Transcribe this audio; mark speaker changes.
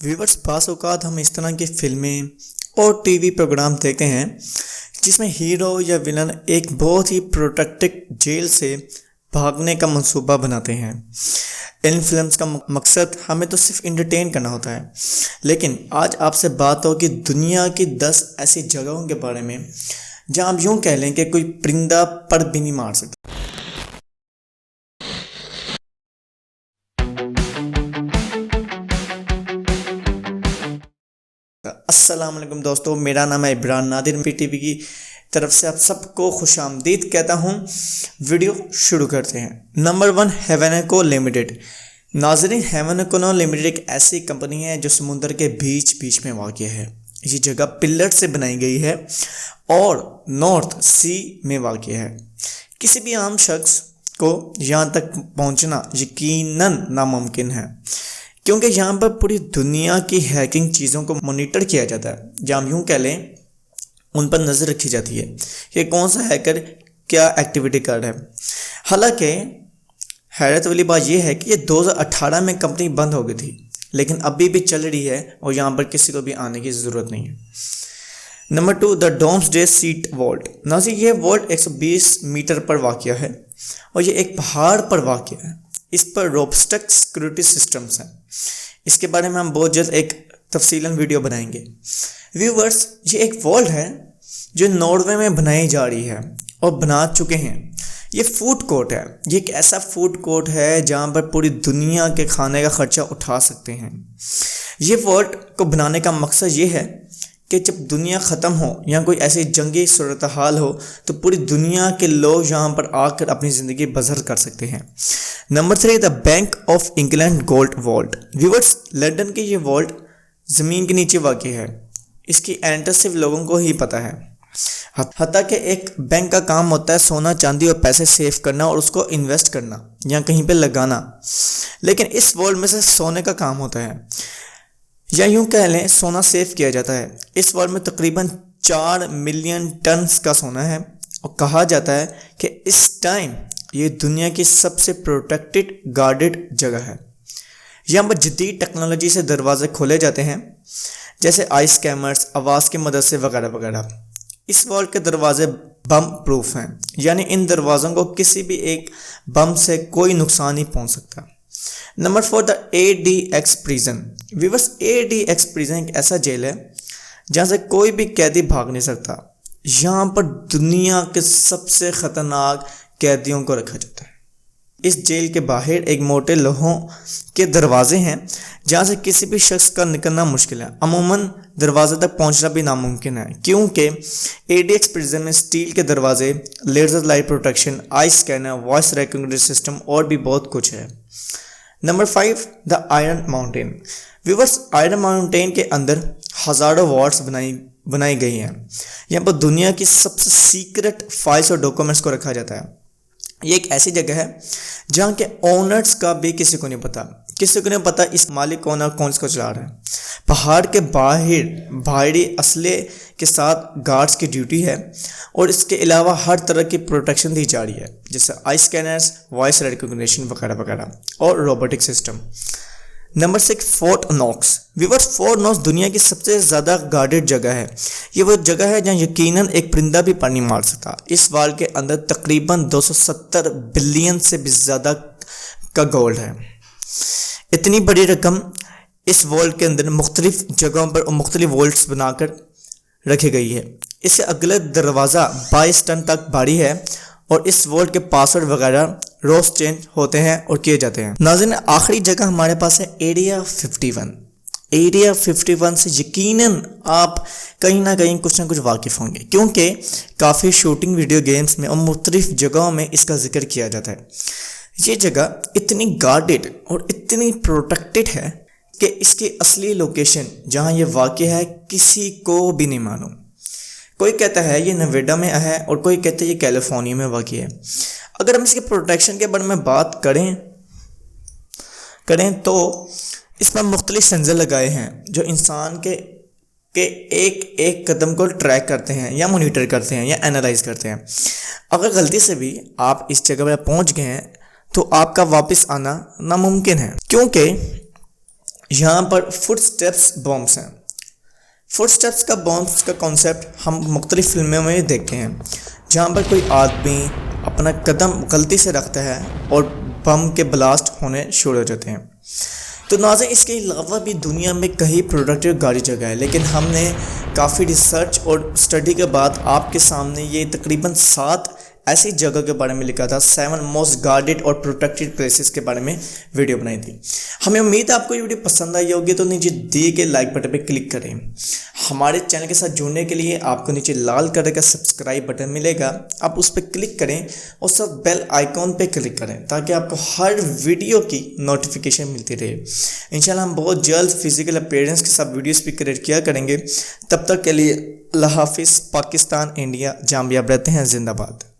Speaker 1: Viewers بعض اوقات ہم اس طرح کی فلمیں اور ٹی وی پروگرام دیکھتے ہیں جس میں ہیرو یا ولن ایک بہت ہی پروٹیکٹڈ جیل سے بھاگنے کا منصوبہ بناتے ہیں۔ ان فلمز کا مقصد ہمیں تو صرف انٹرٹین کرنا ہوتا ہے، لیکن آج آپ سے بات ہوگی دنیا کی 10 ایسی جگہوں کے بارے میں جہاں آپ یوں کہہ لیں کہ کوئی پرندہ پر بھی نہیں مار سکتا۔ السلام علیکم دوستو، میرا نام ہے عبران نادر، پی ٹی وی کی طرف سے آپ سب کو خوش آمدید کہتا ہوں۔ ویڈیو شروع کرتے ہیں۔ نمبر 1، ہیونیکو لمیٹڈ۔ ناظرین، ہیونیکو لمیٹڈ ایک ایسی کمپنی ہے جو سمندر کے بیچ میں واقع ہے۔ یہ جگہ پلر سے بنائی گئی ہے اور نارتھ سی میں واقع ہے۔ کسی بھی عام شخص کو یہاں تک پہنچنا یقیناً ناممکن ہے، کیونکہ یہاں پر پوری دنیا کی ہیکنگ چیزوں کو مانیٹر کیا جاتا ہے، جہاں ہم یوں کہہ لیں ان پر نظر رکھی جاتی ہے کہ کون سا ہیکر کیا ایکٹیویٹی کر رہا ہے۔ حالانکہ حیرت والی بات یہ ہے کہ یہ 2018 میں کمپنی بند ہو گئی تھی، لیکن ابھی بھی چل رہی ہے اور یہاں پر کسی کو بھی آنے کی ضرورت نہیں ہے۔ نمبر 2، دا ڈومسڈے سیٹ والٹ۔ ناظرین، یہ والٹ 120 میٹر پر واقع ہے اور یہ ایک پہاڑ پر واقع ہے۔ اس پر روبسٹک سیکورٹی سسٹمز ہیں۔ اس کے بارے میں ہم بہت جلد ایک تفصیلاً ویڈیو بنائیں گے۔ ویورز، یہ ایک والٹ ہے جو ناروے میں بنائی جا رہی ہے اور بنا چکے ہیں۔ یہ فوڈ کورٹ ہے۔ یہ ایک ایسا فوڈ کورٹ ہے جہاں پر پوری دنیا کے کھانے کا خرچہ اٹھا سکتے ہیں۔ یہ والٹ کو بنانے کا مقصد یہ ہے کہ جب دنیا ختم ہو یا کوئی ایسی جنگی صورتحال ہو تو پوری دنیا کے لوگ یہاں پر آ کر اپنی زندگی بسر کر سکتے ہیں۔ Number 3، the bank of England gold vault. Viewers, London کی یہ والٹ زمین کے نیچے واقع ہے۔ اس کی اینٹر صرف لوگوں کو ہی پتہ ہے، حتیٰ کہ ایک بینک کا کام ہوتا ہے سونا چاندی اور پیسے سیو کرنا اور اس کو انویسٹ کرنا یا کہیں پہ لگانا، لیکن اس والٹ میں سے سونے کا کام ہوتا ہے، یا یوں کہہ لیں سونا سیو کیا جاتا ہے۔ اس والٹ میں تقریباً 4 ملین ٹنز کا سونا ہے اور کہا جاتا ہے کہ اس ٹائم یہ دنیا کی سب سے پروٹیکٹڈ گارڈڈ جگہ ہے۔ یہاں پر جدید ٹیکنالوجی سے دروازے کھولے جاتے ہیں، جیسے آئس کیمرز، آواز کی مدد سے وغیرہ وغیرہ۔ اس والٹ کے دروازے بم پروف ہیں، یعنی ان دروازوں کو کسی بھی ایک بم سے کوئی نقصان نہیں پہنچ سکتا۔ نمبر 4، دا ADX prison. Viewers, ADX prison ایک ایسا جیل ہے جہاں سے کوئی بھی قیدی بھاگ نہیں سکتا۔ یہاں پر دنیا کے سب سے خطرناک قیدیوں کو رکھا جاتا ہے۔ اس جیل کے باہر ایک موٹے لوہوں کے دروازے ہیں جہاں سے کسی بھی شخص کا نکلنا مشکل ہے۔ عموماً دروازے تک پہنچنا بھی ناممکن ہے، کیونکہ ADX پریزن میں سٹیل کے دروازے، laser light protection, eyes scanner, voice recognition system اور بھی بہت کچھ ہے۔ Number 5، the iron mountain. Viewers, iron mountain کے اندر ہزاروں وارڈز بنائی گئی ہیں۔ یہاں پر دنیا کی سب سے سیکرٹ فائلز اور ڈاکومنٹس کو رکھا جاتا ہے۔ یہ ایک ایسی جگہ ہے جہاں کے اونرز کا بھی کسی کو نہیں پتا اس مالک کون اور کون اس کو چلا رہا ہے۔ پہاڑ کے باہر بھاری اسلحے کے ساتھ گارڈز کی ڈیوٹی ہے اور اس کے علاوہ ہر طرح کی پروٹیکشن دی جا رہی ہے، جیسے آئی اسکینرز، وائس ریکگنیشن وغیرہ وغیرہ اور robotic system. Number 6، fort نوکس۔ Viewers, fort نوکس دنیا کی سب سے زیادہ گارڈڈ جگہ ہے۔ یہ وہ جگہ ہے جہاں یقیناً ایک پرندہ بھی پر نہیں مار سکتا۔ اس والٹ کے اندر تقریباً 270 بلین سے بھی زیادہ کا گولڈ ہے۔ اتنی بڑی رقم اس والٹ کے اندر مختلف جگہوں پر مختلف والٹس بنا کر رکھی گئی ہے۔ اس سے اگلا دروازہ 22 ٹن تک بھاری ہے اور اس والٹ کے پاسورڈ وغیرہ روز چینج ہوتے ہیں اور کیے جاتے ہیں۔ ناظرین، آخری جگہ ہمارے پاس ہے ایریا 51۔ ایریا 51 سے یقیناً آپ کہیں نہ کہیں کچھ نہ کچھ واقف ہوں گے، کیونکہ کافی شوٹنگ ویڈیو گیمز میں اور مختلف جگہوں میں اس کا ذکر کیا جاتا ہے۔ یہ جگہ اتنی گارڈڈ اور اتنی پروٹیکٹڈ ہے کہ اس کی اصلی لوکیشن جہاں یہ واقع ہے کسی کو بھی نہیں معلوم۔ کوئی کہتا ہے یہ نویڈا میں ہے اور کوئی کہتا ہے یہ کیلیفورنیا میں واقع ہے۔ اگر ہم اس کے پروٹیکشن کے بارے میں بات کریں تو اس میں مختلف سینسر لگائے ہیں جو انسان کے ایک قدم کو ٹریک کرتے ہیں یا مانیٹر کرتے ہیں یا اینالائز کرتے ہیں۔ اگر غلطی سے بھی آپ اس جگہ پر پہنچ گئے ہیں تو آپ کا واپس آنا ناممکن ہے، کیونکہ یہاں پر فٹ سٹیپس بمس ہیں۔ فٹ سٹیپس کا بمس کا کانسیپٹ ہم مختلف فلموں میں دیکھتے ہیں، جہاں پر کوئی آدمی اپنا قدم غلطی سے رکھتا ہے اور بم کے بلاسٹ ہونے شروع ہو جاتے ہیں۔ تو ناظرین، اس کے علاوہ بھی دنیا میں کئی پروڈکٹیو گاڑی جگہ ہے، لیکن ہم نے کافی ریسرچ اور اسٹڈی کے بعد آپ کے سامنے یہ تقریباً 7 ایسی جگہ کے بارے میں لکھا تھا، 7 موسٹ گارڈڈ اور پروٹیکٹڈ پلیسز کے بارے میں ویڈیو بنائی تھی۔ ہمیں امید ہے آپ کو یہ ویڈیو پسند آئی ہوگی، تو نیچے دیے گئے لائک بٹن پہ کلک کریں۔ ہمارے چینل کے ساتھ جڑنے کے لیے آپ کو نیچے لال کلر کا سبسکرائب بٹن ملے گا، آپ اس پہ کلک کریں اور ساتھ بیل آئیکن پہ کلک کریں تاکہ آپ کو ہر ویڈیو کی نوٹیفیکیشن ملتی رہے۔ انشاءاللہ ہم بہت جلد فزیکل اپیرنس کے ساتھ ویڈیوز بھی کریٹ کیا کریں گے۔ تب تک کے لیے اللہ حافظ۔ پاکستان، انڈیا جاں بھی آپ رہتے ہیں، زندہ باد۔